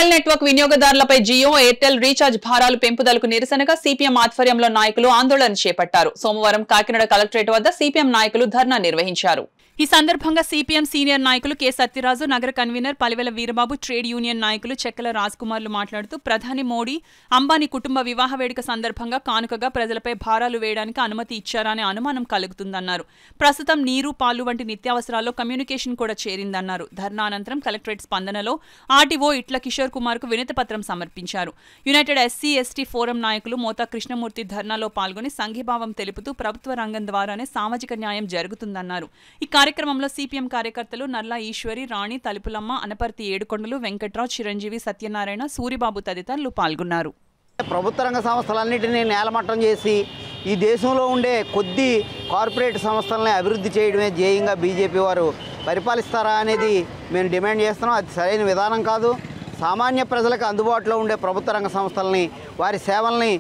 Mobile network వినియోగదారులపై Jio Airtel recharge భారాలు పెంపుదలకు నిరసనగా సిపిఎం ఆధ్వర్యంలో నాయకులు ఆందోళన చేపట్టారు. సోమవారం కాకినాడ కలెక్టరేట్ వద్ద సిపిఎం నాయకులు ధర్నా నిర్వహించారు. ఈ సందర్భంగా సిపిఎం సీనియర్ నాయకులు కె సత్యరాజు, నగర convener Palivela Veerababu, trade union నాయకులు చెక్కల రాజ్కుమార్లు మాట్లాడుతూ ప్రధాని మోడీ అంబానీ కుటుంబ వివాహ వేడుక సందర్భంగా కానుకగా ప్రజలపై భారాలు వేయడానికి అనుమతి ఇచ్చారనే అనుమానం కలుగుతుందన్నారు. ప్రస్తుతం నీరు, పాలు వంటి నిత్యావసరాల్లో కమ్యూనికేషన్ కూడా చేరిందన్నారు. ధర్నా అనంతరం కలెక్టరేట్ స్పందనలో ఆర్టీఓ ఇట్ల కిషోర్ కుమార్ కు వినతి పత్రం సమర్పించారు. యునైటెడ్ ఎస్సీ ఎస్టీ ఫోరం నాయకులు మోతా కృష్ణమూర్తి ధర్నాలో పాల్గొని సంఘీభావం తెలుపుతూ ప్రభుత్వ రంగం ద్వారానే సామాజిక న్యాయం జరుగుతుందన్నారు. ఈ కార్యక్రమంలో సిపిఎం కార్యకర్తలు నల్లా ఈశ్వరి, రాణి, తలుపులమ్మ, అనపర్తి ఏడుకొండలు, వెంకట్రావు, చిరంజీవి, సత్యనారాయణ, సూరిబాబు తదితరులు పాల్గొన్నారు. ప్రభుత్వ రంగ సంస్థలన్నింటినీ నేలమట్టం చేసి ఈ దేశంలో ఉండే కొద్ది కార్పొరేట్ సంస్థలని అభివృద్ధి చేయడమే ధ్యేయంగా బీజేపీ వారు పరిపాలిస్తారా అనేది మేము డిమాండ్ చేస్తున్నాం. అది సరైన విధానం కాదు. సామాన్య ప్రజలకు అందుబాటులో ఉండే ప్రభుత్వ రంగ సంస్థలని, వారి సేవల్ని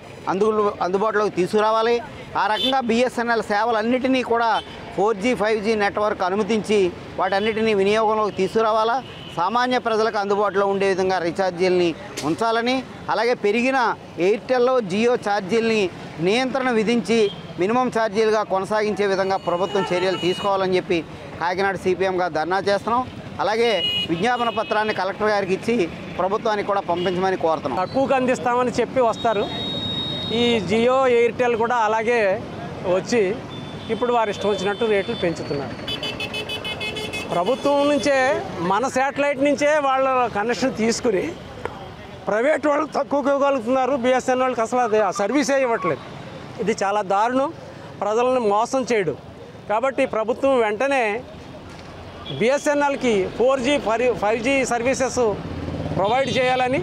అందుబాటులోకి తీసుకురావాలి. ఆ రకంగా బిఎస్ఎన్ఎల్ సేవలన్నిటినీ కూడా 4G 5G నెట్వర్క్ అనుమతించి వాటన్నిటినీ వినియోగంలోకి తీసుకురావాలా. సామాన్య ప్రజలకు అందుబాటులో ఉండే విధంగా రీఛార్జీలని ఉంచాలని, అలాగే పెరిగిన ఎయిర్టెల్లో జియో ఛార్జీలని నియంత్రణ విధించి మినిమం ఛార్జీలుగా కొనసాగించే విధంగా ప్రభుత్వం చర్యలు తీసుకోవాలని చెప్పి కాకినాడ సిపిఎంగా ధర్నా చేస్తున్నాం. అలాగే విజ్ఞాపన పత్రాన్ని కలెక్టర్ గారికి ఇచ్చి ప్రభుత్వానికి కూడా పంపించమని కోరుతున్నాం. తక్కువకు అందిస్తామని చెప్పి వస్తారు. ఈ జియో ఎయిర్టెల్ కూడా అలాగే వచ్చి ఇప్పుడు వారు ఇష్టం వచ్చినట్టు రేట్లు పెంచుతున్నారు. ప్రభుత్వం నుంచే, మన శాటిలైట్ నుంచే వాళ్ళ కనెక్షన్ తీసుకుని ప్రైవేట్ వాళ్ళు తక్కువగా ఇవ్వగలుగుతున్నారు. బిఎస్ఎన్ వాళ్ళకి అసలు అది ఆ సర్వీసే ఇవ్వట్లేదు. ఇది చాలా దారుణం, ప్రజలను మోసం చేయడం. కాబట్టి ప్రభుత్వం వెంటనే బిఎస్ఎన్ఎల్కి 4G 5G సర్వీసెస్ ప్రొవైడ్ చేయాలని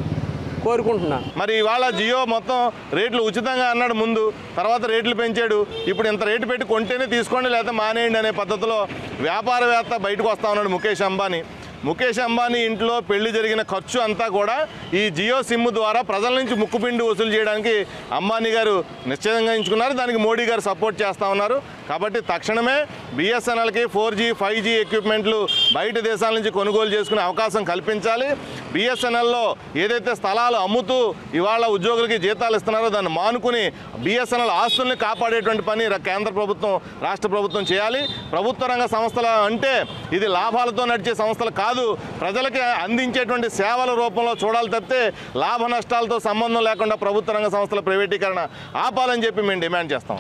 కోరుకుంటున్నాను. మరి ఇవాళ జియో మొత్తం రేట్లు ఉచితంగా అన్నాడు ముందు, తర్వాత రేట్లు పెంచాడు. ఇప్పుడు ఇంత రేటు పెట్టి కొంటేనే తీసుకోండి లేకపోతే మానేయండి అనే పద్ధతిలో వ్యాపారవేత్త బయటకు వస్తా ఉన్నాడు ముఖేష్ అంబానీ. ముఖేష్ అంబానీ ఇంట్లో పెళ్లి జరిగిన ఖర్చు అంతా కూడా ఈ జియో సిమ్ ద్వారా ప్రజల నుంచి ముక్కుపిండి వసూలు చేయడానికి అంబానీ గారు నిశ్చయంగా ఎంచుకున్నారు. దానికి మోడీ గారు సపోర్ట్ చేస్తూ ఉన్నారు. కాబట్టి తక్షణమే బిఎస్ఎన్ఎల్కి 4G 5G ఎక్విప్మెంట్లు బయట దేశాల నుంచి కొనుగోలు చేసుకునే అవకాశం కల్పించాలి. బిఎస్ఎన్ఎల్లో ఏదైతే స్థలాలు అమ్ముతూ ఇవాళ ఉద్యోగులకి జీతాలు ఇస్తున్నారో దాన్ని మానుకుని బిఎస్ఎన్ఎల్ ఆస్తుల్ని కాపాడేటువంటి పని కేంద్ర ప్రభుత్వం, రాష్ట్ర ప్రభుత్వం చేయాలి. ప్రభుత్వ రంగ సంస్థలు అంటే ఇది లాభాలతో నడిచే సంస్థలు కాదు, ప్రజలకి అందించేటువంటి సేవల రూపంలో చూడాలి తప్పితే లాభ నష్టాలతో సంబంధం లేకుండా ప్రభుత్వ రంగ సంస్థల ప్రైవేటీకరణ ఆపాలని చెప్పి మేము డిమాండ్ చేస్తాం.